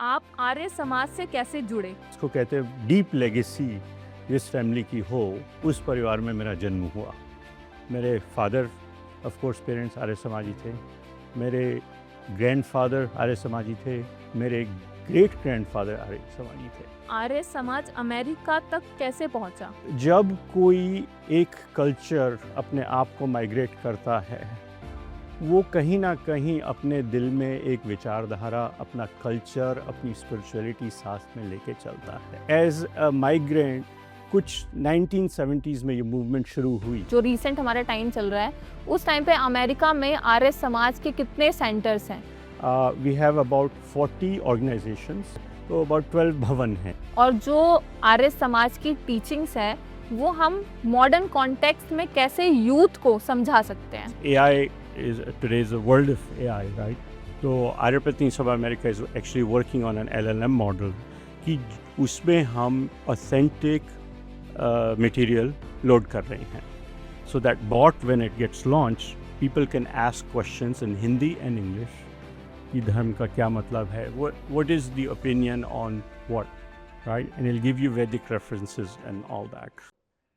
आप आर्य समाज से कैसे जुड़े? इसको कहते हैं डीप लेगेसी जिस फैमिली की हो उस परिवार में मेरा जन्म हुआ। मेरे फादर ऑफ कोर्स पेरेंट्स आर्य समाजी थे, मेरे ग्रैंडफादर आर्य समाजी थे, मेरे ग्रेट ग्रैंडफादर आर्य समाजी थे। आर्य समाज अमेरिका तक कैसे पहुंचा? जब कोई एक कल्चर अपने आप को माइग्रेट करता है, वो कहीं ना कहीं अपने दिल में एक विचारधारा, अपना कल्चर, अपनी स्पिरिचुअलिटी साथ में लेके चलता है। एज अ माइग्रेंट कुछ 1970s में ये मूवमेंट शुरू हुई। जो रिसेंट हमारा टाइम चल रहा है, उस टाइम पे अमेरिका में आर्य समाज के कितने सेंटर्स हैं? वी हैव अबाउट 40 ऑर्गेनाइजेशंस, तो अबाउट 12 भवन हैं। और जो आर्य समाज की टीचिंग्स है वो हम मॉडर्न कॉन्टेक्स्ट में कैसे यूथ को समझा सकते हैं? AI is today's the world of AI, right? तो आर्य प्रति सभा America is actually working on an LLM model कि उसमें हम ऑथेंटिक मटेरियल लोड कर रहे हैं, so that bot when it gets launched people can ask questions in Hindi and English कि धर्म का क्या मतलब है, what is the opinion on what, right? And it'll give you Vedic references and all that.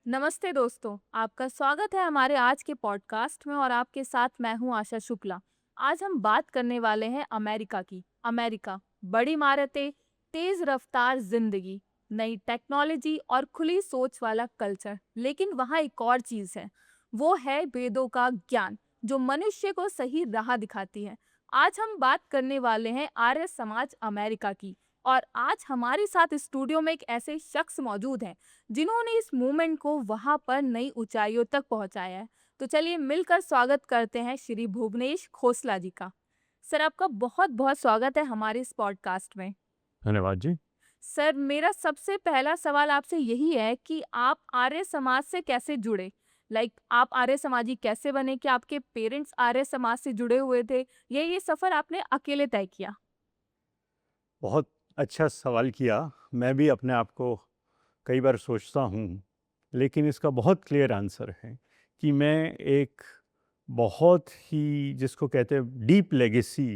नमस्ते दोस्तों, आपका स्वागत है हमारे आज के पॉडकास्ट में और आपके साथ मैं हूं आशा शुक्ला। आज हम बात करने वाले हैं अमेरिका की। अमेरिका, बड़ी इमारतें, तेज रफ्तार जिंदगी, नई टेक्नोलॉजी और खुली सोच वाला कल्चर। लेकिन वहाँ एक और चीज है, वो है वेदों का ज्ञान, जो मनुष्य को सही राह दिखाती है। आज हम बात करने वाले हैं आर्य समाज अमेरिका की, और आज हमारे साथ स्टूडियो में एक ऐसे शख्स मौजूद हैं जिन्होंने इस मूवमेंट को वहां पर नई ऊंचाइयों तक पहुंचाया है। तो चलिए मिलकर स्वागत करते हैं श्री भुवनेश खोसला जी का। सर, आपका बहुत बहुत स्वागत है हमारे इस पॉडकास्ट में। धन्यवाद जी। सर, मेरा सबसे पहला सवाल आपसे यही है कि आप आर्य समाज से कैसे जुड़े? आप आर्य समाजी कैसे बने? कि आपके पेरेंट्स आर्य समाज से जुड़े हुए थे, ये सफर आपने अकेले तय किया? बहुत अच्छा सवाल किया। मैं भी अपने आप को कई बार सोचता हूँ, लेकिन इसका बहुत क्लियर आंसर है कि मैं एक बहुत ही जिसको कहते हैं डीप लेगेसी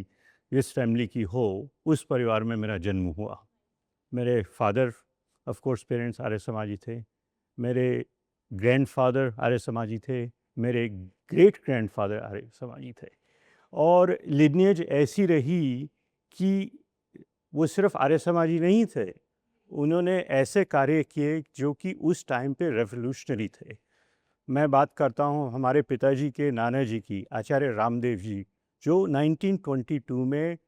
जिस फैमिली की हो उस परिवार में मेरा जन्म हुआ। मेरे फादर ऑफ कोर्स पेरेंट्स आर्य समाजी थे, मेरे ग्रैंडफादर आर्य समाजी थे, मेरे ग्रेट ग्रैंडफादर आर्य समाजी थे। और लिनिएज ऐसी रही कि वो सिर्फ आर्य समाजी नहीं थे, उन्होंने ऐसे कार्य किए जो कि उस टाइम पे रेवोल्यूशनरी थे। मैं बात करता हूँ हमारे पिताजी के नाना जी की, आचार्य रामदेव जी, जो 1922 में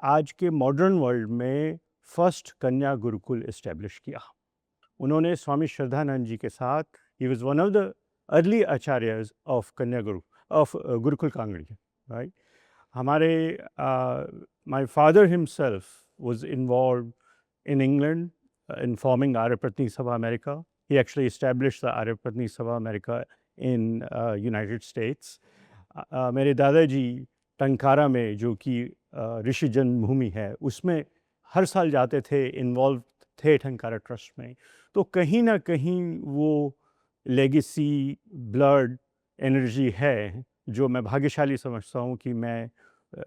आज के मॉडर्न वर्ल्ड में फर्स्ट कन्या गुरुकुल इस्टेब्लिश किया। उन्होंने स्वामी श्रद्धानंद जी के साथ, he was one of the early आचार्यज of कन्या गुरु ऑफ गुरुकुल कांगड़ी, राइट? हमारे my father himself was involved in England in forming Arya Pratni Sabha America. He actually established the Arya Pratni Sabha America in United States. मेरे दादाजी टंकारा में, जो कि ऋषि जन्मभूमि है, उसमें हर साल जाते थे, इन्वॉल्व थे टंकारा ट्रस्ट में। तो कहीं ना कहीं वो लेगेसी, ब्लड, एनर्जी है जो मैं भाग्यशाली समझता हूँ कि मैं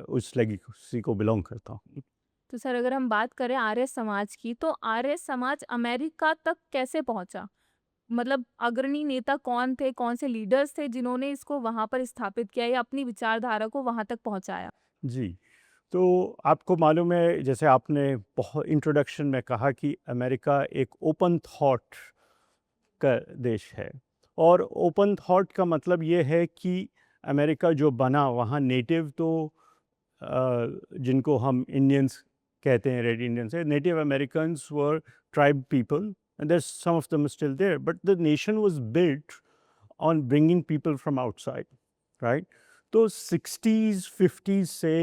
उस लेगेसी को बिलोंग करता हूँ। तो सर, अगर हम बात करें आर्य समाज की, तो आर्य समाज अमेरिका तक कैसे पहुंचा? अग्रणी नेता कौन थे, कौन से लीडर्स थे जिन्होंने इसको वहां पर स्थापित किया या अपनी विचारधारा को वहां तक पहुंचाया? जी, तो आपको मालूम है, जैसे आपने बहुत इंट्रोडक्शन में कहा कि अमेरिका एक ओपन थॉट का देश है, और ओपन थॉट का मतलब ये है कि अमेरिका जो बना वहाँ नेटिव तो जिनको हम इंडियंस कहते हैं, रेड इंडियंस है, native Americans were tribe people and there's some of them still there, but the nation was built on bringing people from outside, right? तो 60s 50s से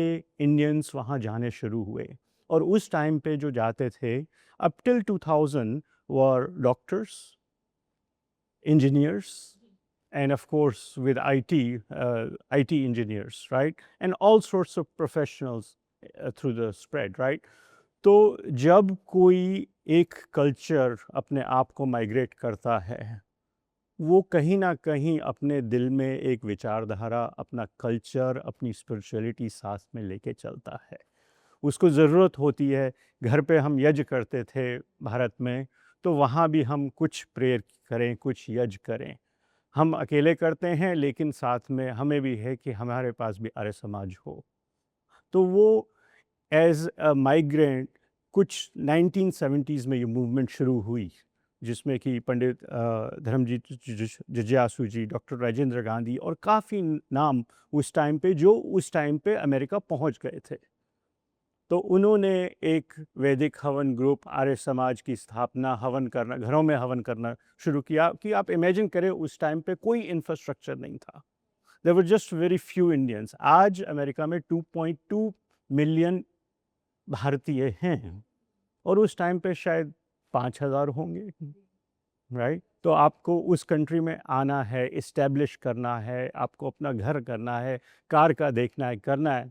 इंडियंस वहाँ जाने शुरू हुए, और उस टाइम पे जो जाते थे up till 2000 were doctors, engineers, and of course with IT engineers, right? And all sorts of professionals through the spread, right? तो जब कोई एक कल्चर अपने आप को माइग्रेट करता है, वो कहीं ना कहीं अपने दिल में एक विचारधारा, अपना कल्चर, अपनी स्पिरिचुअलिटी साथ में लेके चलता है। उसको ज़रूरत होती है। घर पे हम यज्ञ करते थे भारत में, तो वहाँ भी हम कुछ प्रेयर करें, कुछ यज्ञ करें। हम अकेले करते हैं, लेकिन साथ में हमें भी है कि हमारे पास भी आर्य समाज हो। तो वो एज़ अ माइग्रेंट कुछ 1970s में ये मूवमेंट शुरू हुई, जिसमें कि पंडित धर्मजीत जिज्ञासु जी, डॉक्टर राजेंद्र गांधी और काफ़ी नाम उस टाइम पे, जो उस टाइम पे अमेरिका पहुंच गए थे। तो उन्होंने एक वैदिक हवन ग्रुप, आर्य समाज की स्थापना, हवन करना, घरों में हवन करना शुरू किया। कि आप इमेजिन करें, उस टाइम पे कोई इंफ्रास्ट्रक्चर नहीं था। There were just very few Indians. आज अमेरिका में 2.2 मिलियन भारतीय हैं, और उस टाइम पे शायद 5,000 होंगे, राइट? तो आपको उस कंट्री में आना है, इस्टेब्लिश करना है, आपको अपना घर करना है, कार का देखना है, करना है,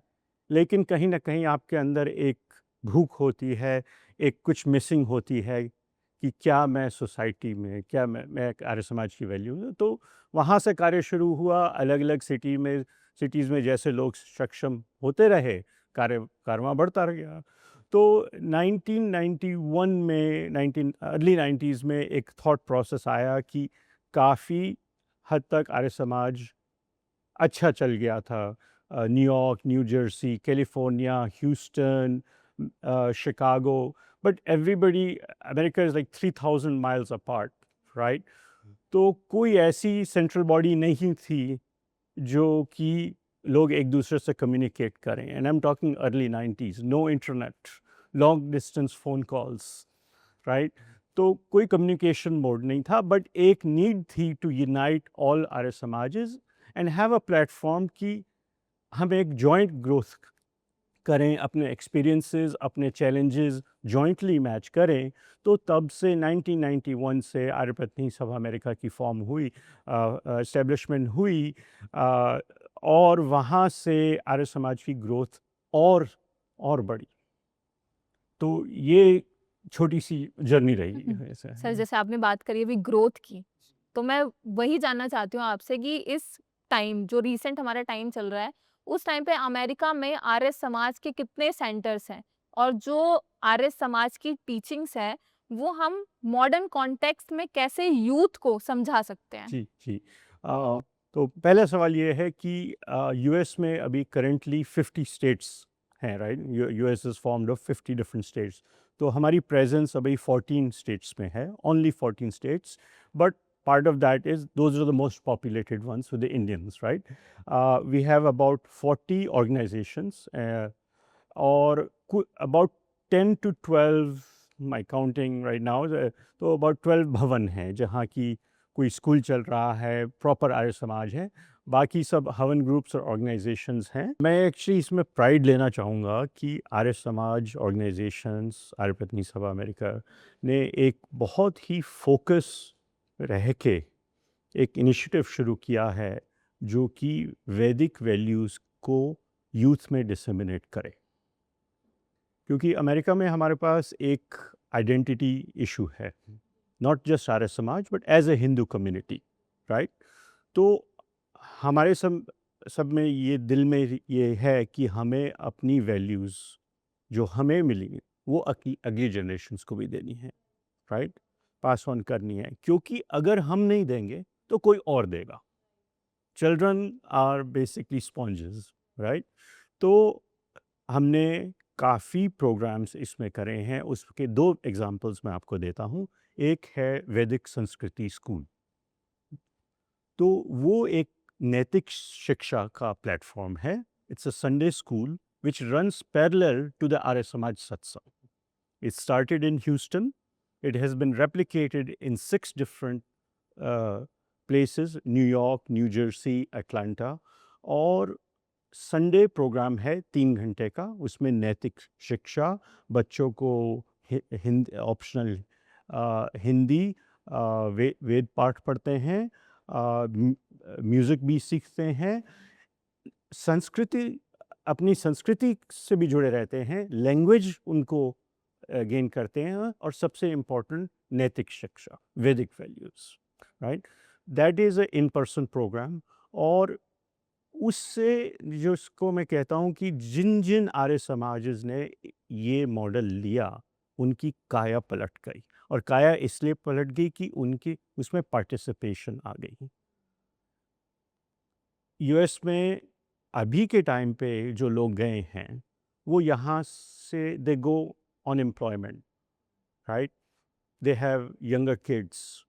लेकिन कहीं ना कहीं आपके अंदर एक भूख होती है, एक कुछ मिसिंग होती है कि क्या मैं सोसाइटी में, क्या मैं एक आर्य समाज की वैल्यू हूँ। तो वहाँ से कार्य शुरू हुआ। अलग अलग सिटीज़ में जैसे लोग सक्षम होते रहे, कारवां बढ़ता गया। तो 1991 में, अर्ली 90s में एक थॉट प्रोसेस आया कि काफ़ी हद तक आर्य समाज अच्छा चल गया था। New York, new Jersey, California, Houston, Chicago, but everybody, America is like 3,000 miles apart, right? तो कोई ऐसी सेंट्रल बॉडी नहीं थी जो कि लोग एक दूसरे से कम्युनिकेट करें। And I am talking early 90s, no internet, long distance phone calls, right? तो कोई कम्युनिकेशन मोड नहीं था, बट एक नीड थी to unite all Arya Samajes and have a platform कि हम एक जॉइंट ग्रोथ करें, अपने एक्सपीरियंसेस, अपने चैलेंजेस जॉइंटली मैच करें। तो तब से 1991 से आर्यपत्नी सभा अमेरिका की फॉर्म हुई, इस्टेब्लिशमेंट हुई, और वहाँ से आर्य समाज की ग्रोथ और बढ़ी। तो ये छोटी सी जर्नी रही है ऐसे। सर, जैसे आपने बात करी अभी ग्रोथ की, तो मैं वही जानना चाहती हूँ आपसे कि इस टाइम जो रीसेंट हमारा टाइम चल रहा है, उस टाइम पे अमेरिका में आर्य समाज के कितने सेंटर्स हैं? और जो आर्य समाज की टीचिंग्स है, वो हम मॉडर्न कॉन्टेक्स्ट में कैसे यूथ को समझा सकते हैं? जी, जी। तो पहला सवाल ये है कि यूएस में अभी करंटली 50 स्टेट्स हैं, right? US is formed of 50 different states. तो हमारी प्रेजेंस अभी 14 स्टेट्स में है, only 14 states, but part of that is those are the most populated ones with the Indians, right? We have about 40 organizations, or about 10 to 12, my counting right now, तो about 12 भवन हैं जहाँ की कोई school चल रहा है, प्रॉपर आर्य समाज है। बाकी सब हवन ग्रुप्स और ऑर्गेनाइजेशंस हैं। मैं एक्चुअली इसमें प्राइड लेना चाहूँगा कि आर्य समाज ऑर्गेनाइजेशंस, आर्य पत्नी सभा अमेरिका ने एक बहुत ही फोकस रह के एक इनिशिएटिव शुरू किया है, जो कि वैदिक वैल्यूज़ को यूथ में डिसेमिनेट करे। क्योंकि अमेरिका में हमारे पास एक आइडेंटिटी इशू है, not just Arya Samaj but as a Hindu community, right? तो हमारे सब में ये दिल में ये है कि हमें अपनी वैल्यूज़ जो हमें मिली वो अगली जनरेशन्स को भी देनी है, राइट? पास ऑन करनी है, क्योंकि अगर हम नहीं देंगे तो कोई और देगा। Children are basically sponges, right? तो हमने काफ़ी प्रोग्राम्स इसमें करे हैं। उसके दो एग्जांपल्स मैं आपको देता हूँ। एक है वैदिक संस्कृति स्कूल। तो वो एक नैतिक शिक्षा का प्लेटफॉर्म है। It's a Sunday school which runs parallel to the Arya Samaj satsang. It started in Houston. It has been replicated in 6 different places, New York, New Jersey, Atlanta. और संडे प्रोग्राम है 3 घंटे का। उसमें नैतिक शिक्षा, बच्चों को ऑप्शनल हिंदी, वेद पाठ पढ़ते हैं, म्यूज़िक भी सीखते हैं, संस्कृति, अपनी संस्कृति से भी जुड़े रहते हैं, लैंग्वेज उनको गेन करते हैं, और सबसे इम्पोर्टेंट नैतिक शिक्षा, Vedic values, right? That is a in person programme. और उससे जो इसको मैं कहता हूँ कि जिन जिन आर्य समाजेस ने ये मॉडल लिया, उनकी काया पलट गई। और काया इसलिए पलट गई कि उनकी उसमें पार्टिसिपेशन आ गई। यूएस में अभी के टाइम पे जो लोग गए हैं, वो यहाँ से they go on employment, right? They have younger kids,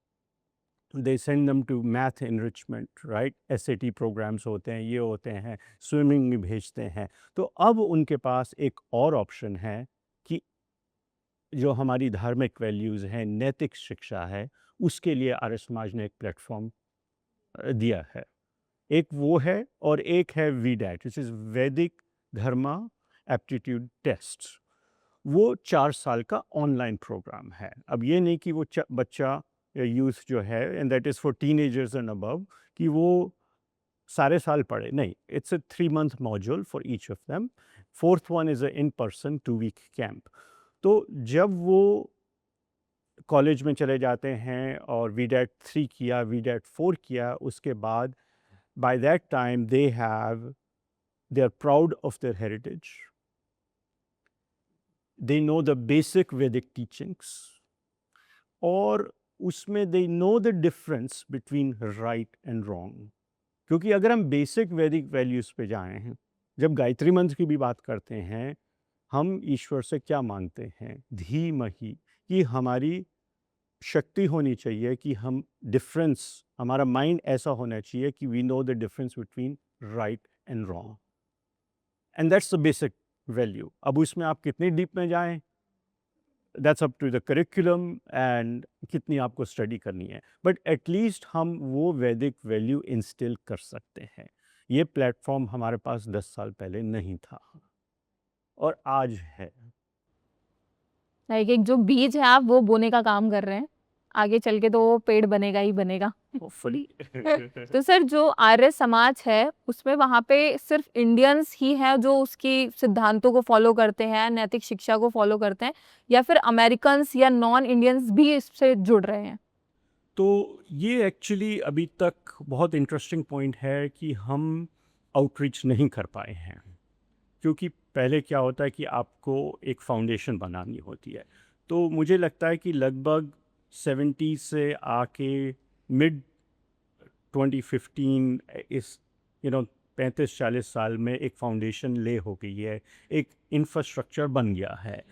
they send them to math enrichment, right? SAT programs होते हैं, ये होते हैं, स्विमिंग में भेजते हैं। तो अब उनके पास एक और ऑप्शन है कि जो हमारी धार्मिक वैल्यूज़ हैं, नैतिक शिक्षा है, उसके लिए आर्य समाज ने एक प्लेटफॉर्म दिया है। एक वो है और एक है वीडैट, विच इज़ वैदिक धर्मा एप्टीट्यूड टेस्ट। वो 4 साल का ऑनलाइन प्रोग्राम है। अब ये नहीं कि वो बच्चा या यूथ जो है, and that is for teenagers and above, कि वो सारे साल पढ़े, नहीं। It's a 3 month module for each of them. Fourth one is a in person 2 week camp. तो जब वो कॉलेज में चले जाते हैं और वीडैट 3 किया, वीडैट 4 किया, उसके बाद by that time they are proud of their heritage. They know the basic Vedic teachings, और उसमें they know the difference between right and wrong. क्योंकि अगर हम बेसिक वैदिक वैल्यूज़ पे जाएं हैं, जब गायत्री मंत्र की भी बात करते हैं, हम ईश्वर से क्या मांगते हैं? धीमहि, कि हमारी शक्ति होनी चाहिए कि हम डिफरेंस, हमारा माइंड ऐसा होना चाहिए कि we know the difference between right and wrong, and that's the basic value. अब उसमें आप कितनी डीप में जाएं, that's up to the curriculum and कितनी आपको स्टडी करनी है, बट एटलीस्ट हम वो वैदिक वैल्यू इंस्टिल कर सकते हैं। ये प्लेटफॉर्म हमारे पास 10 साल पहले नहीं था और आज है। लाइक एक जो बीज है आप वो बोने का काम कर रहे हैं, आगे चल के तो वो पेड़ बनेगा ही बनेगा। होपफुली। तो सर जो आर्य समाज है उसमें वहाँ पे सिर्फ इंडियंस ही हैं जो उसकी सिद्धांतों को फॉलो करते हैं, नैतिक शिक्षा को फॉलो करते हैं, या फिर अमेरिकन्स या नॉन इंडियंस भी इससे जुड़ रहे हैं? तो ये एक्चुअली अभी तक बहुत इंटरेस्टिंग पॉइंट है कि हम आउटरीच नहीं कर पाए हैं, क्योंकि पहले क्या होता है कि आपको एक फाउंडेशन बनानी होती है। तो मुझे लगता है कि लगभग 70 से आके मिड 2015 इस 35-40 साल में एक फाउंडेशन ले हो गई है, एक इंफ्रास्ट्रक्चर बन गया है।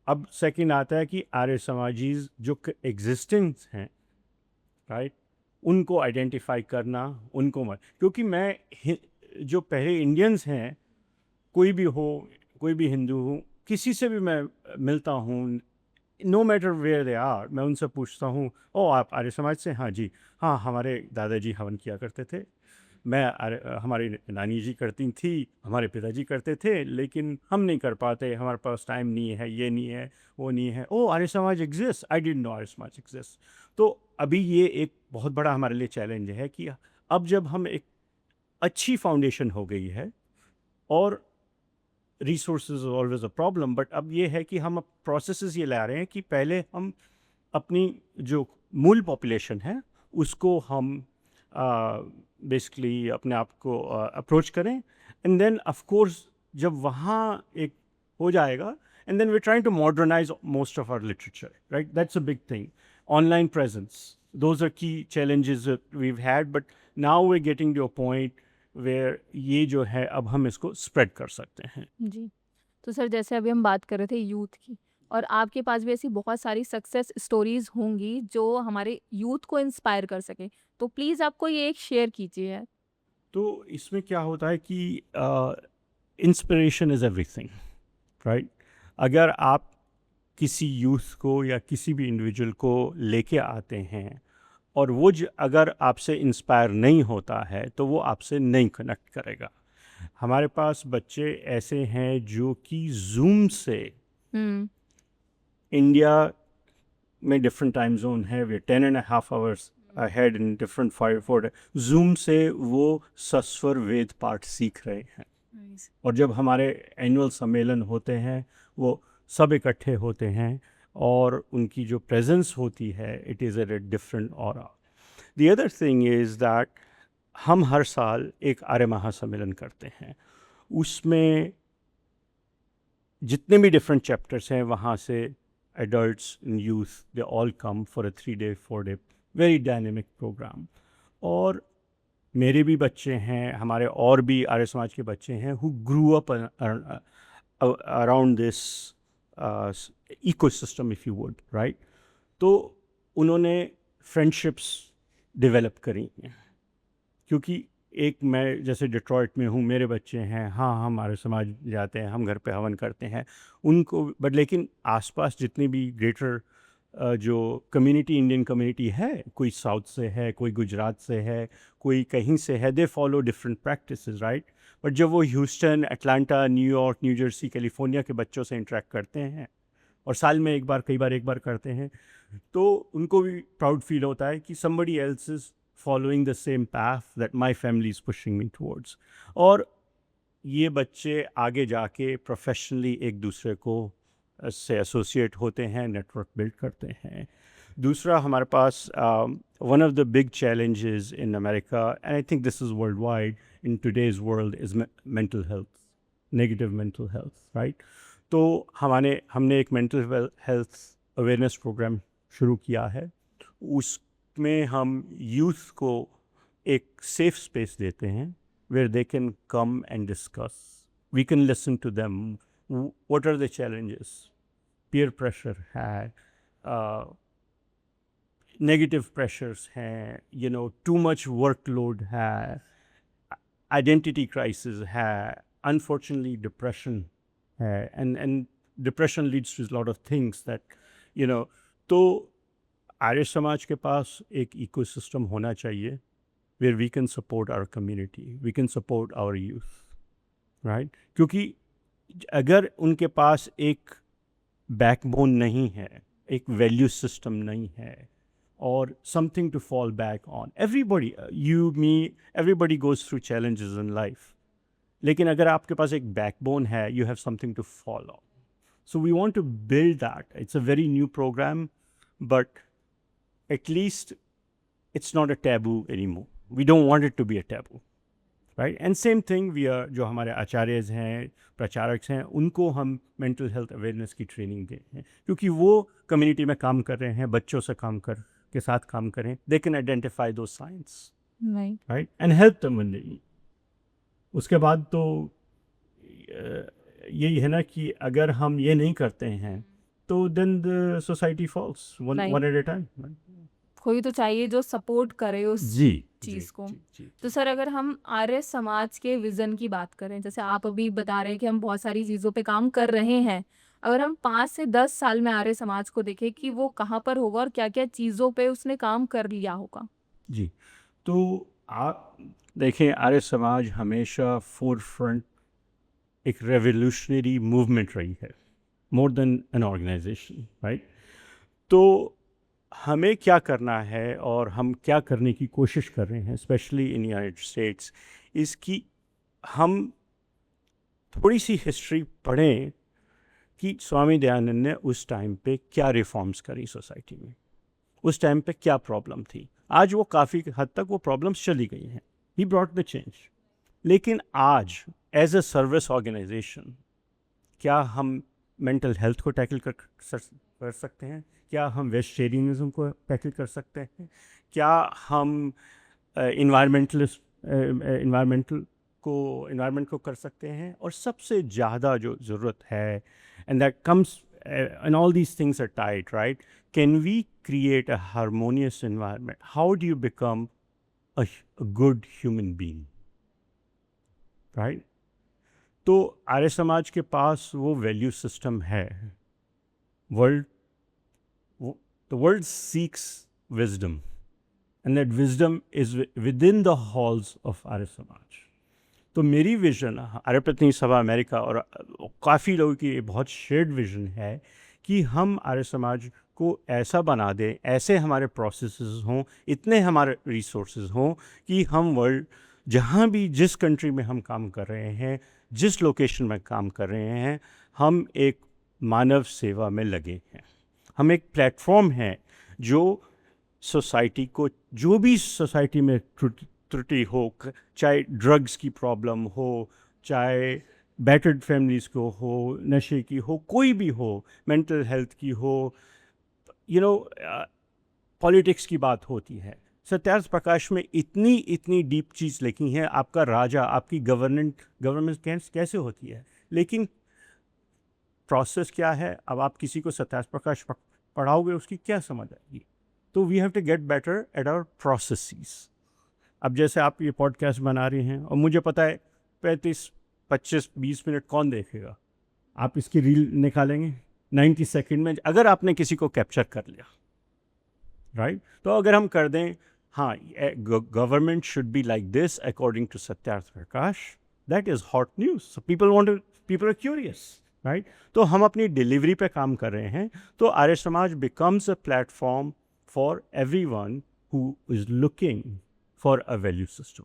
अब सेकंड आता है कि आर्य समाजीज जो एग्जिस्टेंस हैं, राइट, उनको आइडेंटिफाई करना, उनको मत, क्योंकि जो पहले इंडियंस हैं, कोई भी हो, कोई भी हिंदू हो, किसी से भी मैं मिलता हूँ, no matter where they are, मैं उनसे पूछता हूँ, ओ आप आर्य समाज से? हाँ जी। हाँ, हमारे दादाजी हवन किया करते थे, हमारी नानी जी करती थी, हमारे पिताजी करते थे, लेकिन हम नहीं कर पाते, हमारे पास टाइम नहीं है, ये नहीं है, वो नहीं है। ओ Arya Samaj exist, I didn't know Arya Samaj exist. तो अभी ये एक बहुत बड़ा हमारे लिए चैलेंज है कि अब जब हम एक अच्छी फाउंडेशन हो गई है, और resources always a problem, but अब ये है कि हम अब प्रोसेसेस ये ला रहे हैं कि पहले हम अपनी जो मूल पॉपुलेशन है उसको हम बेसिकली अपने आप को अप्रोच करें, एंड देन ऑफ कोर्स जब वहाँ एक हो जाएगा, and then we trying to modernise most of our literature, right? That's a big thing. Online presence, those are key challenges that we've had, but now we're getting to a point where ये जो है अब हम इसको spread कर सकते हैं। जी। तो सर जैसे अभी हम बात कर रहे थे यूथ की, और आपके पास भी ऐसी बहुत सारी सक्सेस स्टोरीज होंगी जो हमारे यूथ को इंस्पायर कर सके, तो प्लीज़ आप कोई एक शेयर कीजिए। तो इसमें क्या होता है कि इंस्पिरेशन इज़ एवरीथिंग, राइट? अगर आप किसी यूथ को या किसी भी इंडिविजुअल को लेके आते हैं, और वो अगर आपसे इंस्पायर नहीं होता है, तो वो आपसे नहीं कनेक्ट करेगा। हमारे पास बच्चे ऐसे हैं जो कि जूम से, हुँ। इंडिया में डिफरेंट टाइम जोन है, वे 10.5 hours ahead in different 4 zoom से वो सस्वर वेद पाठ सीख रहे हैं। नाइस। और जब हमारे एनुअल सम्मेलन होते हैं, वो सब इकट्ठे होते हैं, और उनकी जो प्रेजेंस होती है, it is a different aura. The other thing is that हम हर साल एक आर्य महासम्मेलन करते हैं। उसमें जितने भी डिफरेंट चैप्टर्स हैं, वहाँ से adults and youth they all come for a 3 day 4 day very dynamic programme. और मेरे भी बच्चे हैं, हमारे और भी आर्य समाज के बच्चे हैं who grew up around this ecosystem if you would, right. तो उन्होंने फ्रेंडशिप्स डेवलप करी हैं, क्योंकि एक मैं जैसे डिट्रॉइट में हूँ, मेरे बच्चे हैं, हाँ हम हमारे समाज जाते हैं, हम घर पे हवन करते हैं उनको, बट लेकिन आसपास जितनी भी ग्रेटर जो कम्युनिटी, इंडियन कम्युनिटी है, कोई साउथ से है, कोई गुजरात से है, कोई कहीं से है, they follow different practices, right. But जब वो Houston, Atlanta, New York, new Jersey, California के बच्चों से इंटरेक्ट करते हैं, और साल में एक बार, कई बार एक बार करते हैं, तो उनको भी प्राउड फील होता है कि somebody else is following the same path that my family is pushing me towards। और ये बच्चे आगे जाके प्रोफेशनली एक दूसरे को से एसोसिएट होते हैं, नेटवर्क बिल्ड करते हैं। दूसरा हमारे पास one of the big challenges in America, and I think this is world wide in today's world, is mental health, negative mental health, right. तो हमने एक मेंटल हेल्थ अवेयरनेस प्रोग्राम शुरू किया है। उसमें हम यूथ को एक सेफ स्पेस देते हैं where they can come and discuss. We can listen to them. What are the challenges? Peer pressure है, negative pressures हैं, too much workload है, identity crisis है, unfortunately depression है, and depression leads to a lot of things that, तो आर्य समाज के पास एक ecosystem होना चाहिए where we can support our community, we can support our youth, right? क्योंकि अगर उनके पास एक बैकबोन नहीं है, एक वैल्यू सिस्टम नहीं है, और something to fall back on, everybody, you, me, everybody goes through challenges in life, लेकिन अगर आपके पास एक बैकबोन है, you have something to fall on. So we want to build that. It's a very new program, but at least it's not a taboo anymore. We don't want it to be a taboo, right? And same thing, we are, जो हमारे आचार्यज हैं, प्रचारक हैं, उनको हम mental health awareness की training दे हैं, क्योंकि वो कम्युनिटी में काम कर रहे हैं, बच्चों से के साथ काम करें, they can identify those signs, right? And help them when they need. उसके बाद तो यही है ना कि अगर हम ये नहीं करते हैं, तो then the society falls one at a time, right? कोई तो चाहिए जो सपोर्ट करे उस चीज को। तो सर, अगर हम आर्य समाज के विजन की बात करें, जैसे आप अभी बता रहे हैं कि हम बहुत सारी चीज़ों पे काम कर रहे हैं, अगर हम 5 से 10 साल में आर्य समाज को देखें कि वो कहाँ पर होगा और क्या क्या चीज़ों पे उसने काम कर लिया होगा। जी, तो आप देखें, आर्य समाज हमेशा फोर फ्रंट एक रेवोल्यूशनरी मूवमेंट रही है, more than an organisation, right. तो हमें क्या करना है और हम क्या करने की कोशिश कर रहे हैं, स्पेशली इन यूनाइटेड स्टेट्स, इसकी हम थोड़ी सी हिस्ट्री पढ़ें कि स्वामी दयानंद ने उस टाइम पे क्या रिफॉर्म्स करी सोसाइटी में, उस टाइम पे क्या प्रॉब्लम थी। आज वो काफ़ी हद तक वो प्रॉब्लम्स चली गई हैं, ही ब्रॉट द चेंज। लेकिन आज एज अ सर्विस ऑर्गेनाइजेशन क्या हम मेंटल हेल्थ को टैकल कर सकते हैं? क्या हम वेजिटेरियनिज्म को टैकल कर सकते हैं? क्या हम इन्वायरमेंट को कर सकते हैं? और सबसे ज़्यादा जो ज़रूरत है, and that comes and all these things are tied, right, can we create a harmonious environment? How do you become a good human being, right? तो आर्य समाज के पास वो वैल्यू सिस्टम है। The world seeks wisdom, and that wisdom is within the halls of Arya Samaj. तो मेरी vision, आर्य प्रतिनिधि सभा America और काफ़ी लोगों की बहुत शेयर्ड विजन है कि हम आर्य समाज को ऐसा बना दें, ऐसे हमारे प्रोसेसेस हों, इतने हमारे रिसोर्सेज हों कि हम वर्ल्ड जहाँ भी, जिस कंट्री में हम काम कर रहे हैं, जिस लोकेशन में काम कर रहे हैं, हम एक मानव सेवा में लगे हैं। हम एक प्लेटफॉर्म है जो सोसाइटी को, जो भी सोसाइटी में त्रुटि हो, चाहे ड्रग्स की प्रॉब्लम हो, चाहे बैटर्ड फैमिलीज़ को हो, नशे की हो, कोई भी हो, मेंटल हेल्थ की हो, यू नो पॉलिटिक्स की बात होती है। सत्यार्थ प्रकाश में इतनी इतनी डीप चीज़ लिखी है, आपका राजा, आपकी गवर्नमेंट कैसे होती है, लेकिन प्रोसेस क्या है। अब आप किसी को सत्यार्थ प्रकाश पढ़ाओगे, उसकी क्या समझ आएगी। तो we have to get better at our processes. अब जैसे आप ये पॉडकास्ट बना रहे हैं और मुझे पता है 35, 25, 20 मिनट कौन देखेगा, आप इसकी रील निकालेंगे 90 सेकंड में, अगर आपने किसी को कैप्चर कर लिया, राइट। तो अगर हम कर दें, हाँ, government should be like this according to Satyarth Prakash, that is hot news, people are curious, right. तो हम अपनी डिलीवरी पे काम कर रहे हैं। तो आर्य समाज becomes a platform for everyone who is looking for a value system.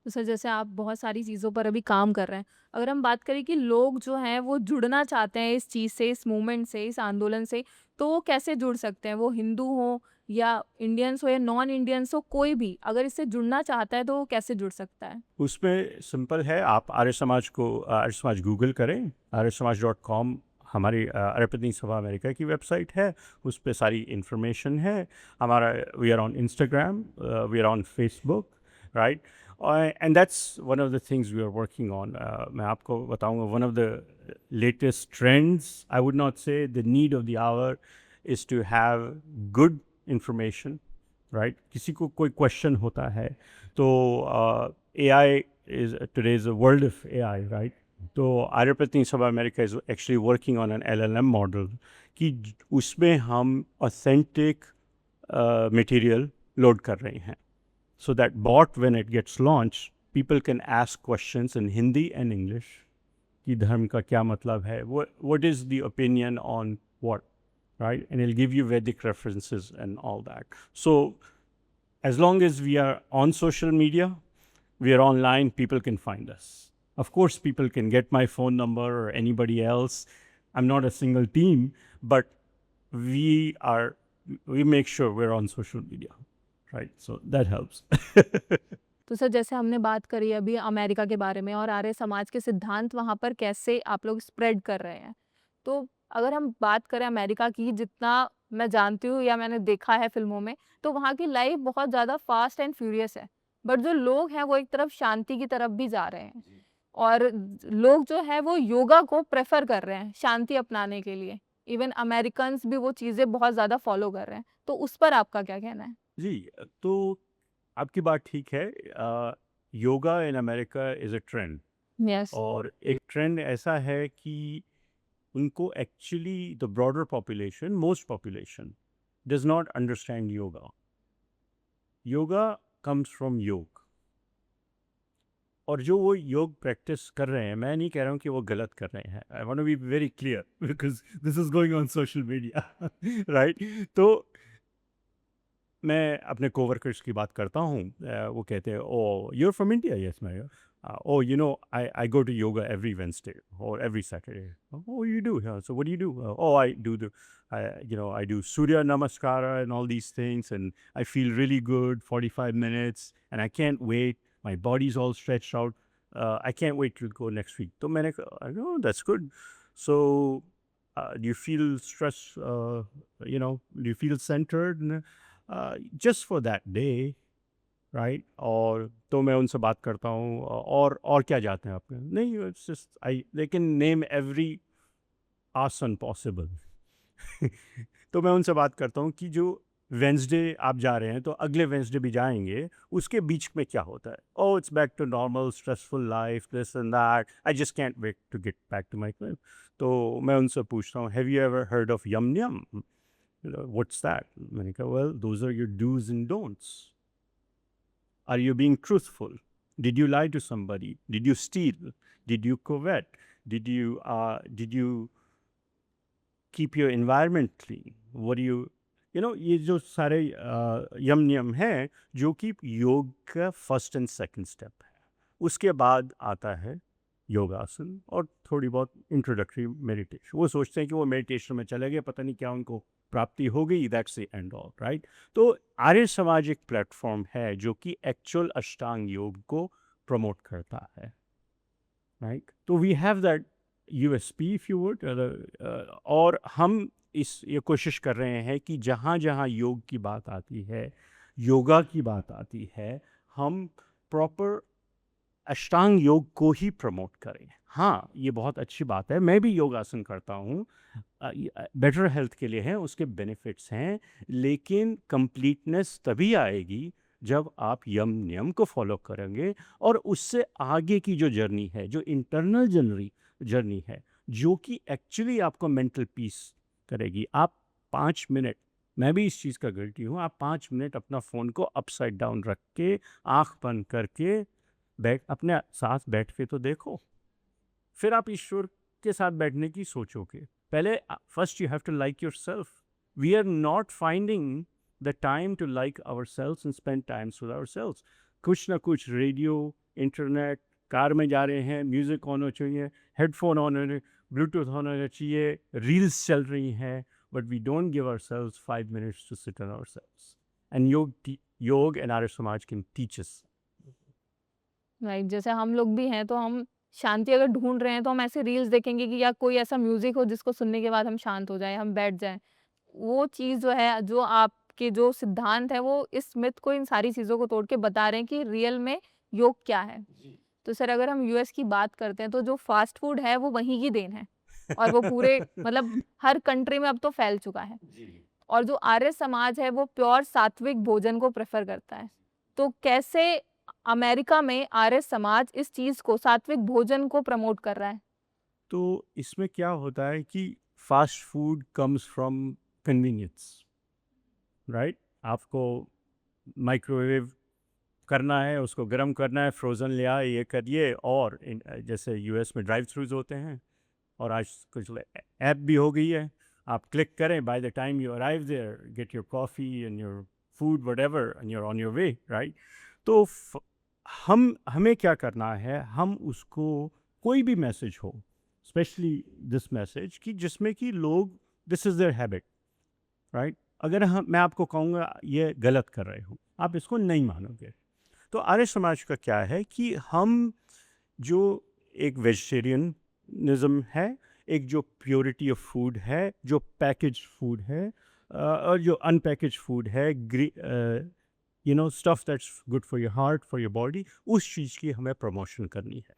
तो सर जैसे आप बहुत सारी चीज़ों पर अभी काम कर रहे हैं। अगर हम बात करें कि लोग जो हैं वो जुड़ना चाहते हैं इस चीज़ से, इस मूवमेंट से, इस आंदोलन से, तो वो कैसे जुड़ सकते हैं? वो हिंदू हो या इंडियंस हो या नॉन इंडियंस हो, कोई भी अगर इससे जुड़ना चाहता है तो वो कैसे जुड़ सकता है? उसमें सिंपल है, आप आर्य समाज गूगल करें, आर्यसमाज.com हमारी आर्यपत्नी सभा अमेरिका की वेबसाइट है, उस पर सारी इंफॉर्मेशन है। हमारा we are on Instagram, we are on Facebook, right. And that's one of the things we are working on. मैं आपको बताऊंगा, one of the latest trends, I would not say the need of the hour is to have good information, right. किसी को कोई question होता है तो AI is today's a world of AI, right? तो आर्यप्रति सभा America is actually working on an LLM model कि उसमें हम ऑथेंटिक मटेरियल लोड कर रहे हैं, so that bot when it gets launched people can ask questions in Hindi and English कि धर्म का क्या मतलब है, what is the opinion on what, right, and it'll give you Vedic references and all that. So as long as we are on social media, we are online, people can find us. Of course, people can get my phone number or anybody else. I'm not a single team, but we make sure we're on social media, right? So that helps. तो sir जैसे हमने बात करी अभी America के बारे में और आर्य समाज के सिद्धांत वहाँ पर कैसे आप लोग स्प्रेड कर रहे हैं। तो अगर हम बात करें अमेरिका की, जितना मैं जानती हूँ या मैंने देखा है फ़िल्मों में, तो वहाँ की लाइफ़ बहुत ज़्यादा फ़ास्ट एंड फ्यूरियस है। बट जो लोग हैं वो एक तरफ शांति की तरफ भी जा रहे हैं। और लोग जो है वो योगा को प्रेफ़र कर रहे हैं शांति अपनाने के लिए। इवन अमेरिकन्स भी वो चीज़ें बहुत ज़्यादा फ़ॉलो कर रहे हैं। तो उस पर आपका क्या कहना है? जी, तो आपकी बात ठीक है। Yoga in America is a trend, yes. और एक ट्रेंड ऐसा है कि उनको actually the broader population, most population does not understand yoga. Yoga comes from योग, और जो वो योग प्रैक्टिस कर रहे हैं, मैं नहीं कह रहा हूँ कि वो गलत कर रहे हैं। I want to be very clear because this is going on social media, right. तो मैं अपने कोवर्कर्स की बात करता हूँ, वो कहते हैं, oh you are from India, yes मैं, oh you know I go to yoga every Wednesday और every Saturday. Oh you do, so what do you do? Oh I do the I do Surya Namaskara and all these things, and I feel really good 45 minutes, and I can't wait. My body's all stretched out. I can't wait to go next week. तो मैंने कहा, I know that's good. So do you feel stress? Do you feel centered? Just for that day, right. और तो मैं उनसे बात करता हूँ, और क्या जाते हैं आपके, नहीं, it's just I they can name every आसन पॉसिबल। तो मैं उनसे बात करता हूँ कि जो वेंसडे आप जा रहे हैं तो अगले वेंसडे भी जाएंगे, उसके बीच में क्या होता है। Oh it's back to normal stressful life, this and that, I just can't wait to get back to my life. तो मैं उनसे पूछता हूँ, have you ever heard of yum yum? What's that? मैंने कहा, well, those are your do's and don'ts. Are you being truthful? Did you lie to somebody? Did you steal? Did you covet? Did you keep your environment clean? What do ये जो सारे यम नियम हैं, जो कि योग का फर्स्ट एंड सेकंड स्टेप है। उसके बाद आता है योगासन और थोड़ी बहुत इंट्रोडक्टरी मेडिटेशन। वो सोचते हैं कि वो मेडिटेशन में चले गए, पता नहीं क्या उनको प्राप्ति हो गई, that's the end all, right. तो आर्य समाज एक प्लेटफॉर्म है जो कि एक्चुअल अष्टांग योग को प्रमोट करता है, राइट। तो we have that USP if you would, और हम ये कोशिश कर रहे हैं कि जहाँ जहाँ योग की बात आती है, योगा की बात आती है, हम प्रॉपर अष्टांग योग को ही प्रमोट करें। हाँ, ये बहुत अच्छी बात है, मैं भी योगासन करता हूँ, बेटर हेल्थ के लिए है, उसके बेनिफिट्स हैं, लेकिन कंप्लीटनेस तभी आएगी जब आप यम नियम को फॉलो करेंगे और उससे आगे की जो जर्नी है, जो इंटरनल जर्नी है, जो कि एक्चुअली आपको मेंटल पीस करेगी। आप 5 मिनट, मैं भी इस चीज़ का गिल्टी हूँ, आप 5 मिनट अपना फ़ोन को अपसाइड डाउन रख के, आँख बंद करके अपने साथ बैठ के तो देखो, फिर आप ईश्वर के साथ बैठने की सोचोगे। पहले first you have to like yourself. We are not finding the time to like ourselves and spend times with ourselves. कुछ ना कुछ रेडियो, इंटरनेट, कार में जा रहे हैं, म्यूजिक ऑन होना चाहिए, हेडफोन ऑन होने, ब्लूटूथ ऑन होना चाहिए, रील्स चल रही हैं, but we don't give ourselves 5 minutes to sit on ourselves. And yoga and Arya Samaj can teach us. Right, जैसे हम लोग भी हैं तो हम शांति अगर ढूँढ रहे हैं तो हम ऐसे रील्स देखेंगे कि या कोई ऐसा म्यूज़िक हो जिसको सुनने के बाद हम शांत हो जाएँ, हम बैठ जाएँ। वो चीज़ जो है, जो आपके जो सिद्धांत है वो इस मिथ को, इन सारी चीज़ों को तोड़ के बता रहे हैं कि रियल में योग क्या है। तो सर अगर हम यूएस की बात करते हैं तो जो फ़ास्ट फूड है वो वहीं की देन है और वो पूरे मतलब हर कंट्री में अब तो फैल चुका है। और जो आर्य समाज है वो प्योर सात्विक भोजन को प्रेफ़र करता है। तो कैसे अमेरिका में आर्य समाज इस चीज़ को, सात्विक भोजन को प्रमोट कर रहा है? तो इसमें क्या होता है कि fast food comes from convenience, right. आपको माइक्रोवेव करना है, उसको गर्म करना है, फ्रोज़न ले आए, ये करिए, और जैसे यूएस में ड्राइव थ्रूज होते हैं, और आज कुछ ऐप भी हो गई है, आप क्लिक करें, by the time you arrive there, get your coffee and your food whatever and you're on your way, right. तो हमें क्या करना है, हम उसको, कोई भी मैसेज हो, स्पेशली दिस मैसेज, कि जिसमें कि लोग, this is there habit, right. अगर मैं आपको कहूँगा ये गलत कर रहे हो, आप इसको नहीं मानोगे। तो आर्य समाज का क्या है कि हम जो एक वेजिटेरियनिज्म है, एक जो प्योरिटी ऑफ फूड है, जो पैकेज फूड है, और जो अनपैकेज फूड है, stuff that's good for your heart, for your body, उस चीज़ की हमें प्रमोशन करनी है,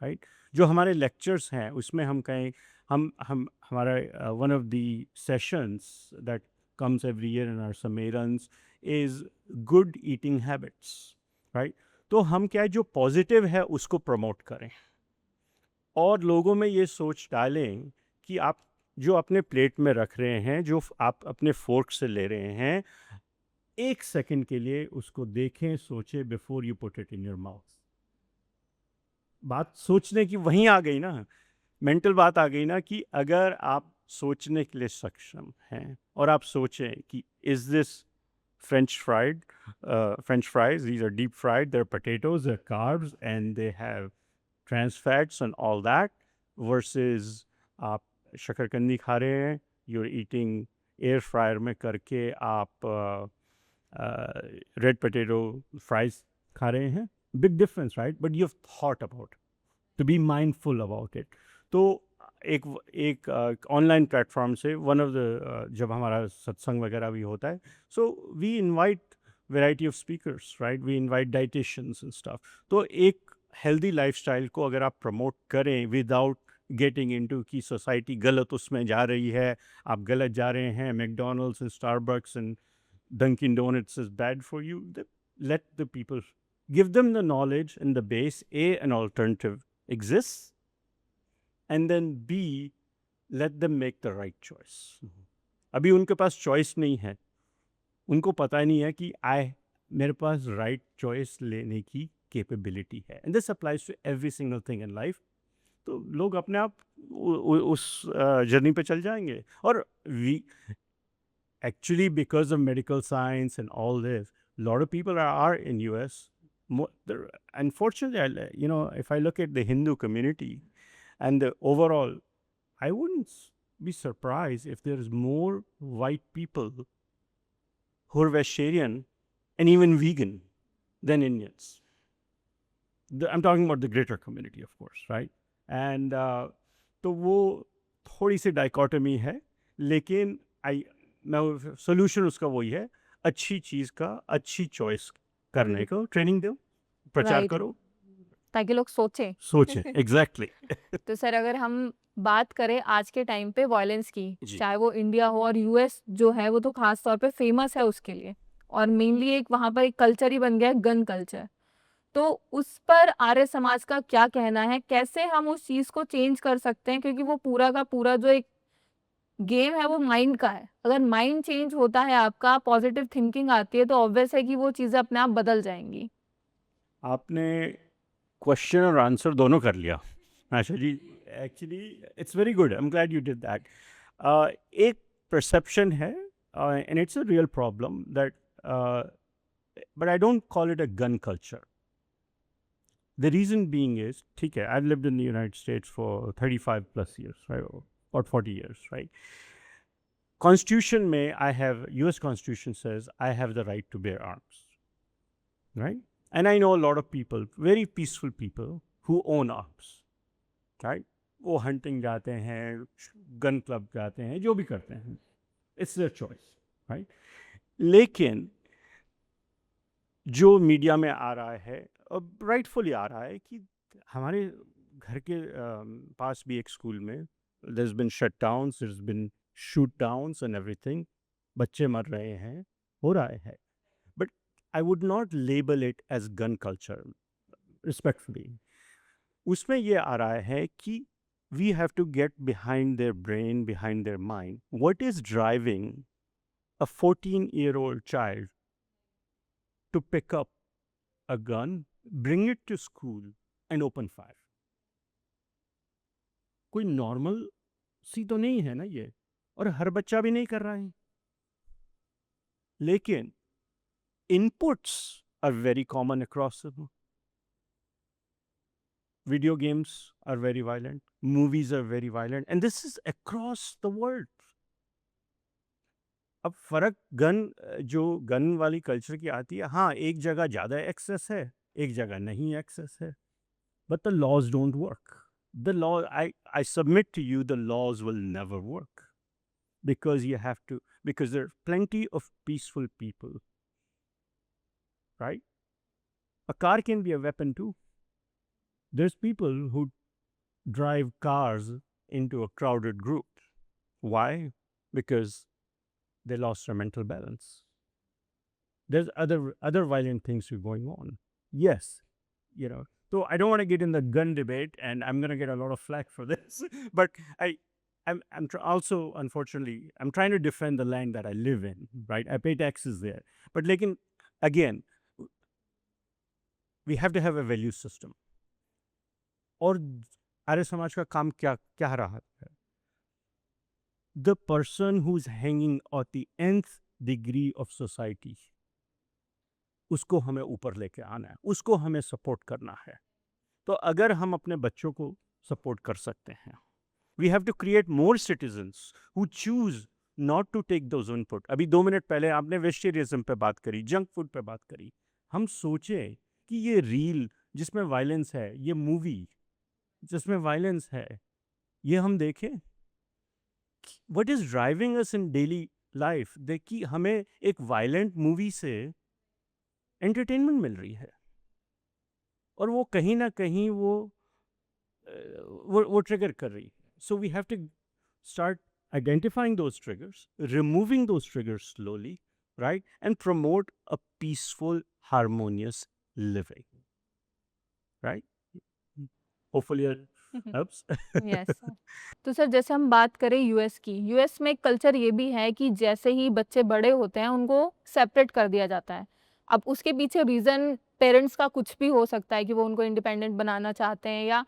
राइट। जो हमारे लेक्चर्स हैं उसमें हम कहें, हम हमारा one of the sessions that comes every year in our सम्मेलन्स is good eating habits, right। तो हम क्या है, जो पॉजिटिव है उसको प्रमोट करें और लोगों में ये सोच डालें कि आप जो अपने प्लेट में रख रहे हैं, जो आप अपने फोर्क से ले रहे हैं, 1 सेकंड के लिए उसको देखें, सोचें, before you put it in your mouth. बात सोचने की वहीं आ गई ना, मेंटल बात आ गई ना, कि अगर आप सोचने के लिए सक्षम हैं और आप सोचें कि is this French fries, these are deep fried, they're potatoes, they're carbs, and they have trans fats and all that, versus आप शकरकंदी खा रहे हैं, you're eating एयर फ्रायर में करके आप रेड पोटैटो फ्राइज खा रहे हैं, big difference, right. But you have thought about, to be mindful about it. तो एक ऑनलाइन प्लेटफॉर्म से वन ऑफ द, जब हमारा सत्संग वगैरह भी होता है, so we invite variety of speakers, right, we invite dieticians and stuff. तो एक हेल्दी लाइफस्टाइल को अगर आप प्रमोट करें विदाउट गेटिंग इनटू कि सोसाइटी गलत उसमें जा रही है, आप गलत जा रहे हैं, McDonald's and Starbucks and Dunkin' Donuts is bad for you, let the people, give them the knowledge and the base, A, an alternative exists, and then B, let them make the right choice. अभी उनके पास choice नहीं है, उनको पता नहीं है कि मेरे पास राइट चॉइस लेने की कैपेबिलिटी है, and this applies to every single thing in life. तो लोग अपने आप उस जर्नी पे चल जाएंगे। और we actually, because of medical science and all this, a lot of people are in US unfortunately, if I look at the Hindu community and the overall, I wouldn't be surprised if there's more white people who are vegetarian and even vegan than Indians. I'm talking about the greater community, of course, right? And तो वो थोड़ी सी dichotomy है, लेकिन मैं solution उसका वही है, अच्छी चीज़ का अच्छी चॉइस करने को ट्रेनिंग दो, प्रचार Right. करो, ताकि लोग सोचें। सोचें। एग्जैक्टली। तो सर अगर हम बात करें आज के टाइम पे वायलेंस की, जी। चाहे वो इंडिया हो और यूएस जो है वो तो खास तौर पे फेमस है उसके लिए, और मेनली एक वहाँ पर एक कल्चर ही बन गया है गन कल्चर। तो उस पर आर्य समाज का क्या कहना है, कैसे हम उस चीज़ को चेंज कर सकते हैं, क्योंकि वो पूरा का पूरा जो एक गेम है वो माइंड का है। अगर माइंड चेंज होता है आपका, पॉजिटिव थिंकिंग आती है, तो ऑब्वियस है कि वो चीज़ें अपने आप बदल जाएंगी। आपने क्वेश्चन और आंसर दोनों कर लिया Asha ji. Actually it's very good, I am glad you did that. एक परसेप्शन है and it's a real problem that, but I don't call it a gun culture. The reason being is, ठीक है, I've lived in the United States for 35 plus years, right, or 40 years, right? Constitution में US Constitution says I have the right to bear arms, right? And I know a lot of people, very peaceful people who own arms, right? वो hunting जाते हैं, gun club जाते हैं, जो भी करते हैं, it's their choice, right? लेकिन जो मीडिया में आ रहा है, राइटफुली आ रहा है, कि हमारे घर के पास भी एक स्कूल में there's been shutdowns, there's been shoot downs and everything, बच्चे मर रहे हैं, हो रहा है, but I would not label it as gun culture, respectfully. उसमें ये आ रहा है कि we have to get behind their brain, behind their mind. What is driving a 14-year-old child to pick up a gun, bring it to school and open fire? कोई normal सी तो नहीं है ना ये, और हर बच्चा भी नहीं कर रहा है, लेकिन inputs are very common across the board. Video games are very violent, movies are very violent, and this is across the world. अब फर्क जो गन वाली कल्चर की आती है, हाँ एक जगह ज़्यादा एक्सेस है, एक जगह नहीं एक्सेस है, but the laws don't work. The law, I submit to you, the laws will never work, because because there are plenty of peaceful people, right? A car can be a weapon too. There's people who drive cars into a crowded group. Why? Because they lost their mental balance. There's other violent things going on. Yes, so I don't want to get in the gun debate, and I'm going to get a lot of flack for this. But I'm also, unfortunately, I'm trying to defend the land that I live in, right? I pay taxes there. But again, we have to have a value system. और आर्य समाज का काम क्या रहा है? The person who's hanging at the nth degree of society, उसको हमें ऊपर लेके आना है, उसको हमें सपोर्ट करना है. तो अगर हम अपने बच्चों को सपोर्ट कर सकते हैं, we have to create more citizens who choose not to take those input. अभी 2 मिनट पहले आपने वेजिटेरियनिज्म पे बात करी, जंक फूड पे बात करी. हम सोचे कि ये रील जिसमें वायलेंस है, ये मूवी जिसमें वायलेंस है, ये हम देखें. What is driving us in daily life? देखिए, हमें एक वायलेंट मूवी से एंटरटेनमेंट मिल रही है, और वो कहीं ना कहीं वो ट्रिगर कर रही है. So we have to start identifying those triggers, removing those triggers slowly, right? And promote a peaceful, harmonious living, right? Hopefully it helps. Yes sir. तो सर जैसे हम बात करें यूएस की, यूएस में एक कल्चर ये भी है कि जैसे ही बच्चे बड़े होते हैं उनको सेपरेट कर दिया जाता है। अब उसके पीछे रीज़न पेरेंट्स का कुछ भी हो सकता है कि वो उनको इंडिपेंडेंट बनाना चाहते हैं या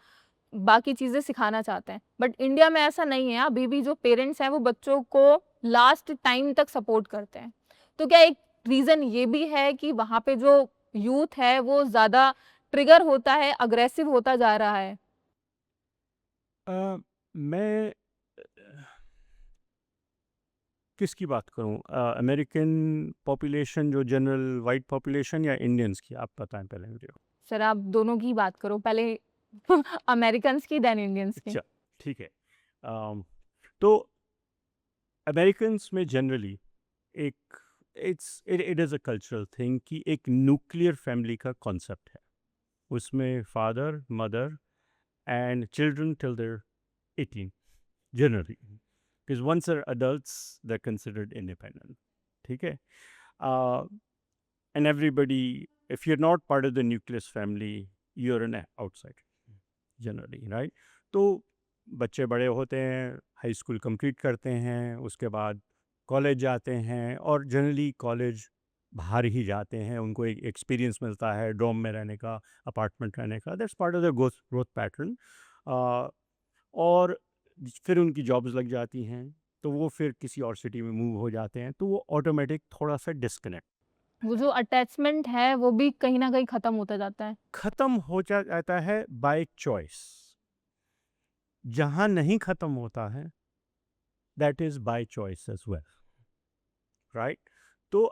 बाकी चीज़ें सिखाना चाहते हैं, बट इंडिया में ऐसा नहीं है। अभी भी जो पेरेंट्स हैं वो बच्चों को लास्ट टाइम तक सपोर्ट करते हैं। तो क्या एक रीज़न ये भी है कि वहाँ पे जो यूथ है वो ज़्यादा ट्रिगर होता है, अग्रेसिव होता जा रहा है? मैं किसकी बात करूं, अमेरिकन पॉपुलेशन जो जनरल वाइट पॉपुलेशन या इंडियंस की, आप बताएं पहले मुझे। सर आप दोनों की बात करो, पहले अमेरिकन्स की देन इंडियंस की। अच्छा, ठीक है। तो अमेरिकन्स में जनरली एक it is a cultural thing कि एक न्यूक्लियर फैमिली का कॉन्सेप्ट है। उसमें father mother and children till their 18 generally, because once they're adults they're considered independent, ठीक है। uh, and everybody, if you're not part of the nucleus family, you're an outside generally, right? तो बच्चे बड़े होते हैं, high school complete करते हैं, उसके बाद कॉलेज जाते हैं, और जनरली कॉलेज बाहर ही जाते हैं, उनको एक एक्सपीरियंस मिलता है डॉम में रहने का, अपार्टमेंट रहने का, that's part of the growth pattern. और फिर उनकी जॉब्स लग जाती हैं, तो वो फिर किसी और सिटी में मूव हो जाते हैं, तो वो ऑटोमेटिक थोड़ा सा डिस्कनेक्ट वो जो अटैचमेंट है वो भी कहीं न कहीं खत्म होता जाता है। ख़त्म हो जाता है बाय चॉइस। जहाँ नहीं ख़त्म होता है that is by choice as well, right? तो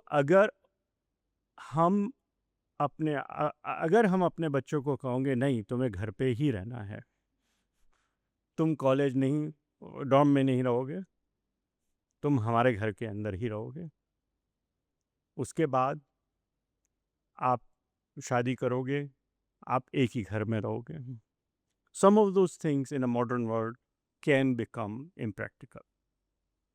हम अगर हम अपने बच्चों को कहोगे नहीं तुम्हें घर पे ही रहना है, तुम कॉलेज नहीं, डॉर्म में नहीं रहोगे, तुम हमारे घर के अंदर ही रहोगे, उसके बाद आप शादी करोगे, आप एक ही घर में रहोगे, some of those things in a modern world can become impractical,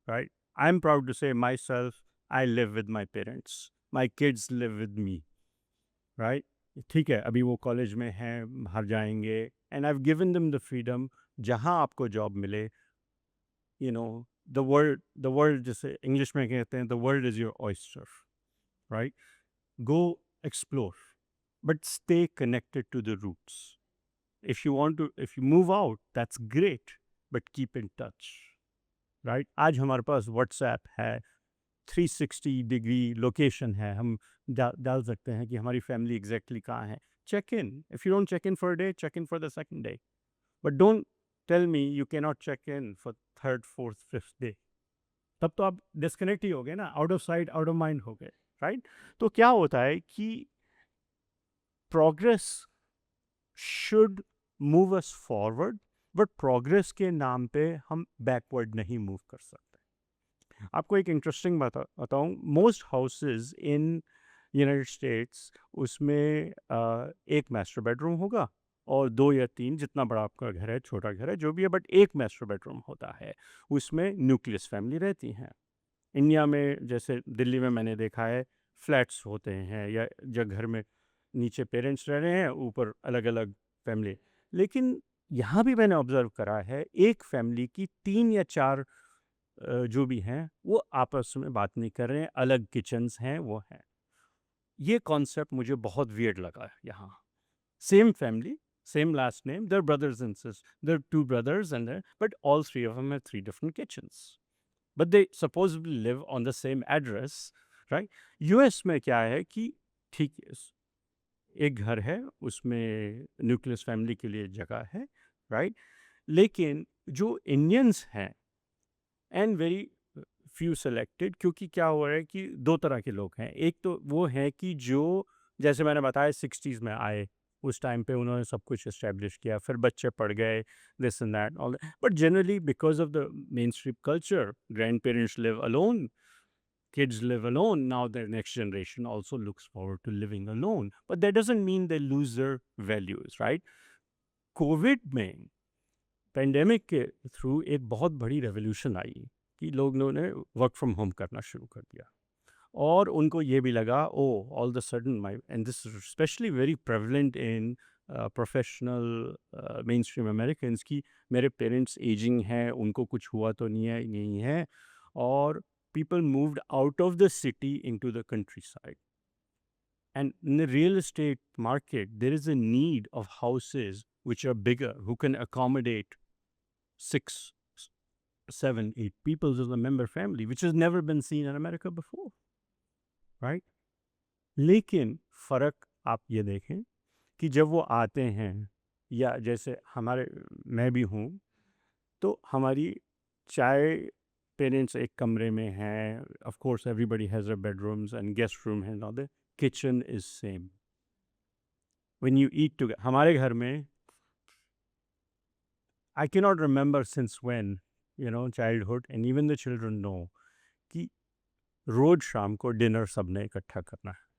right? I'm proud to say myself, I live with my parents, my kids live with me, right? ठीक है, अभी वो कॉलेज में हैं, बाहर जाएंगे, and I have given them the freedom. जहाँ आपको जॉब मिले, यू नो, द वर्ल्ड जैसे इंग्लिश में कहते हैं, the world is your oyster, right? Go explore, but stay connected to the roots. If you move out, that's great, but keep in touch, right? आज हमारे पास WhatsApp है, 360 degree location है, हम डाल सकते हैं कि हमारी फैमिली एग्जैक्टली कहाँ है। Check in, if you don't check in for a day, check in for the second day, but don't tell me you can not check in for third fourth fifth day. तब तो आप disconnect ही हो गए ना, out of sight out of mind हो गए, right? तो क्या होता है कि progress should move us forward, but progress के नाम पे हम बैकवर्ड नहीं मूव कर सकते। आपको एक इंटरेस्टिंग बताऊं, most houses in United states, उसमें एक मास्टर बेडरूम होगा और 2 या 3, जितना बड़ा आपका घर है, छोटा घर है जो भी है, बट एक मास्टर बेडरूम होता है, उसमें न्यूक्लियस फैमिली रहती हैं। इंडिया में जैसे दिल्ली में मैंने देखा है, फ्लैट्स होते हैं, या जो घर में नीचे पेरेंट्स रह रहे हैं, ऊपर अलग अलग फैमिली। लेकिन यहाँ भी मैंने ऑब्जर्व करा है, एक फैमिली की 3 या 4 जो भी हैं, वो आपस में बात नहीं कर रहे हैं, अलग किचन्स हैं, वो हैं। ये कॉन्सेप्ट मुझे बहुत वियर्ड लगा है यहाँ। Same family, same last name, there brothers and sisters, there 2 brothers and but all 3 of them have 3 different kitchens, but they supposedly live on the same address, right? US में क्या है कि ठीक है, एक घर है, उसमें न्यूक्लियस फैमिली के लिए जगह है, राइट? लेकिन जो इंडियंस हैं, एंड वेरी फ्यू सेलेक्टेड, क्योंकि क्या हो रहा है कि दो तरह के लोग हैं। एक तो वो है कि जो, जैसे मैंने बताया, 60s में आए, उस टाइम पे उन्होंने सब कुछ इस्टेब्लिश किया, फिर बच्चे पढ़ गए, this and that all, but generally because of the main stream culture, grand parents live alone, kids live alone. Now the next generation also looks forward to living alone, but that doesn't mean they lose their values, right? Covid में, pandemic के through एक बहुत बड़ी revolution आई कि लोगों ने work from home करना शुरू कर दिया, और उनको ये भी लगा, oh all the sudden my, and this specially very prevalent in professional mainstream Americans, की मेरे पेरेंट्स एजिंग हैं, उनको कुछ हुआ तो नहीं है, और people moved out of the city into the countryside. And in the real estate market, there is a need of houses which are bigger, who can accommodate 6, 7, 8 people as a member family, which has never been seen in America before, right? लेकिन फ़र्क आप ये देखें कि जब वो आते हैं, या जैसे हमारे मैं भी हूँ, तो हमारी चाय पेरेंट्स एक कमरे में हैं, of course everybody has a bedrooms and guest room है, not the kitchen is same when you eat together. हमारे घर में I can not remember since when, childhood and even the children know कि रोज शाम को डिनर सबने इकट्ठा करना है।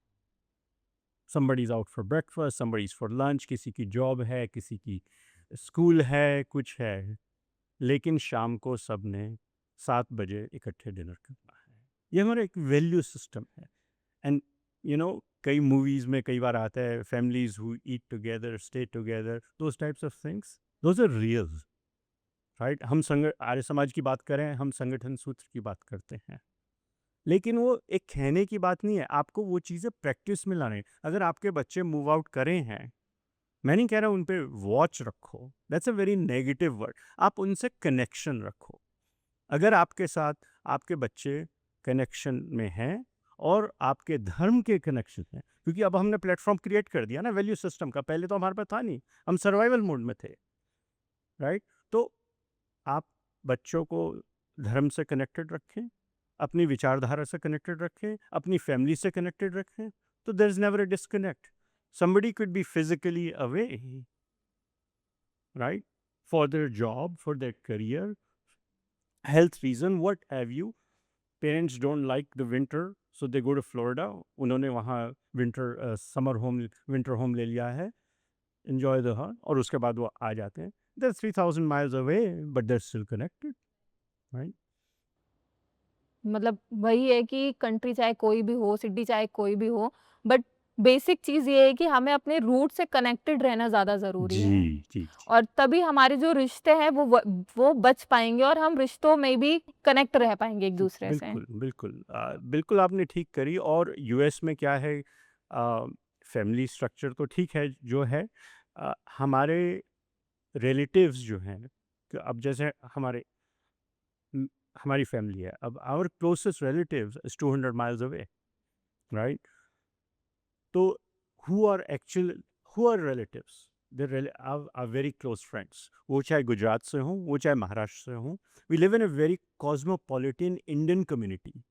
somebody's out for breakfast, somebody's for lunch, किसी की जॉब है, किसी की स्कूल है, कुछ है, लेकिन शाम को सबने 7 बजे इकट्ठे डिनर करना है। ये हमारा एक वैल्यू सिस्टम है। एंड कई मूवीज़ में कई बार आता है, families who eat together stay together, those types of things, those are real, right. हम आर्य समाज की बात करें, हम संगठन सूत्र की बात करते हैं, लेकिन वो एक कहने की बात नहीं है, आपको वो चीज़ें प्रैक्टिस में लाने। अगर आपके बच्चे मूव आउट करें हैं, मैं नहीं कह रहा उन पे वॉच रखो, that's a very negative word. आप उनसे कनेक्शन रखो। अगर आपके साथ आपके बच्चे कनेक्शन में हैं और आपके धर्म के कनेक्शन हैं, क्योंकि अब हमने प्लेटफॉर्म क्रिएट कर दिया ना वैल्यू सिस्टम का, पहले तो हमारे पास था नहीं, हम सर्वाइवल मोड में थे, राइट। तो आप बच्चों को धर्म से कनेक्टेड रखें, अपनी विचारधारा से कनेक्टेड रखें, अपनी फैमिली से कनेक्टेड रखें, तो there is never a disconnect. somebody could be physically away, right, for their job, for their career, health reason, what have you. Parents don't like the winter, so they go to Florida, उन्होंने वहाँ summer home winter home ले लिया है, enjoy the hot, और उसके बाद वो आ जाते हैं, they're 3,000 miles away but they're still connected, right. मतलब वही है कि कंट्री चाहे कोई भी हो, सिटी चाहे कोई भी हो, बट बेसिक चीज़ ये है कि हमें अपने रूट से कनेक्टेड रहना ज़्यादा ज़रूरी जी है। जी जी। और तभी हमारे जो रिश्ते हैं वो बच पाएँगे और हम रिश्तों में भी कनेक्ट रह पाएँगे एक-दूसरे से। बिल्कुल, बिल्कुल। बिल्कुल आपने ठीक करी। और यूएस में क्या है, फैमिली स्ट्रक्चर तो ठीक है जो है, हमारे रिलेटिव्स जो हैं, कि अब जैसे म हमारी फैमिली है, अब our closest relatives is 200 miles away, right? तो who are actual who are relatives? They are very close friends. वो चाहे गुजरात से हों, वो चाहे महाराष्ट्र से हों। We live in a very cosmopolitan Indian community.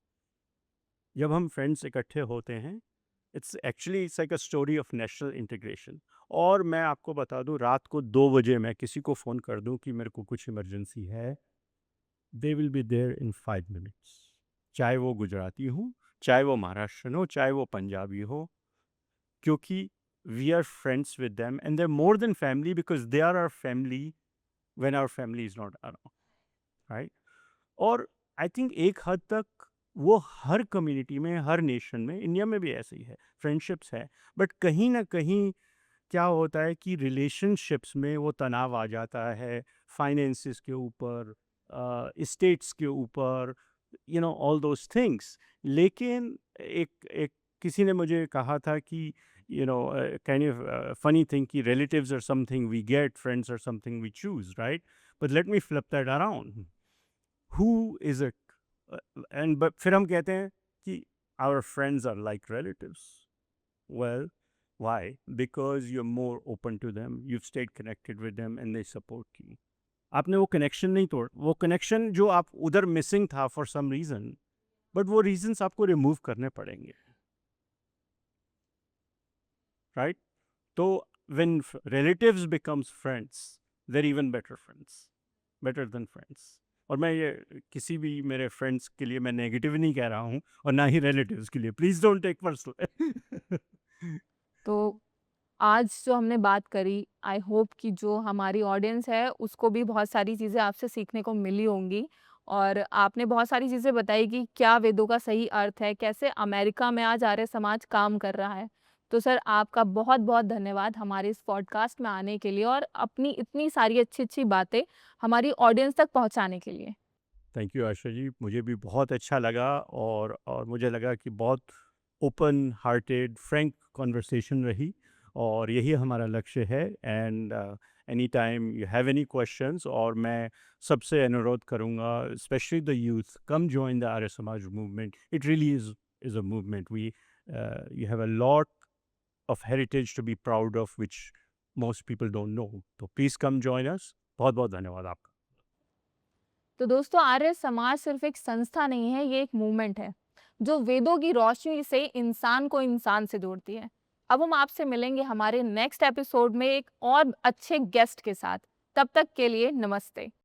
जब हम फ्रेंड्स इकट्ठे होते हैं, it's like a story of national integration. और मैं आपको बता दूं, रात को 2 बजे मैं किसी को फ़ोन कर दूं कि मेरे को कुछ इमरजेंसी है, they will be there in 5 minutes. चाहे वो गुजराती हो, चाहे वो महाराष्ट्रन हो, चाहे वो पंजाबी हो, क्योंकि we are friends with them and they are more than family, because they are our family when our family is not around, right. और आई थिंक एक हद तक वो हर कम्युनिटी में, हर नेशन में, इंडिया में भी ऐसे ही है, फ्रेंडशिप्स है। बट कहीं ना कहीं क्या होता है कि रिलेशनशिप्स में वो तनाव आ जाता है, फाइनेंसिस के ऊपर, स्टेट्स के ऊपर, ऑल दोज थिंग्स। लेकिन एक एक किसी ने मुझे कहा था कि काइंड ऑफ फनी थिंग कि relatives are something we get, friends are something we choose, right. But let me flip that around. Who is it? And but फिर हम कहते हैं कि our friends are like relatives. Well, why? Because you're more open to them, you've stayed connected with them and they support you. आपने वो connection नहीं तोड़, वो कनेक्शन जो आप उधर मिसिंग था फॉर सम रीजन, बट वो रीजंस आपको रिमूव करने पड़ेंगे, राइट। तो when relatives becomes friends, there even better friends, better than friends. और मैं ये किसी भी मेरे फ्रेंड्स के लिए मैं नेगेटिव नहीं कह रहा हूँ, और ना ही रिलेटिव्स के लिए, प्लीज डोंट टेक पर्सनल। तो आज जो हमने बात करी, आई होप कि जो हमारी ऑडियंस है उसको भी बहुत सारी चीज़ें आपसे सीखने को मिली होंगी। और आपने बहुत सारी चीज़ें बताई कि क्या वेदों का सही अर्थ है, कैसे अमेरिका में आज आर्य समाज काम कर रहा है। तो सर, आपका बहुत-बहुत धन्यवाद हमारे इस पॉडकास्ट में आने के लिए और अपनी इतनी सारी अच्छी-अच्छी बातें हमारी ऑडियंस तक पहुँचाने के लिए। थैंक यू आशा जी, मुझे भी बहुत अच्छा लगा। और मुझे लगा कि बहुत ओपन हार्टेड फ्रैंक कॉन्वर्सेशन रही, और यही हमारा लक्ष्य है। And any time you have any questions, और मैं सबसे अनुरोध करूँगा, specially the youth, come join the Arya Samaj movement. It really is a movement. We you have a lot of heritage to be proud of, which most people don't know. तो please come join us. बहुत बहुत धन्यवाद आपका। तो दोस्तों, आर्य समाज सिर्फ एक संस्था नहीं है, ये एक मूवमेंट है जो वेदों की रोशनी से इंसान को इंसान से जोड़ती है। अब हम आपसे मिलेंगे हमारे नेक्स्ट एपिसोड में एक और अच्छे गेस्ट के साथ। तब तक के लिए नमस्ते।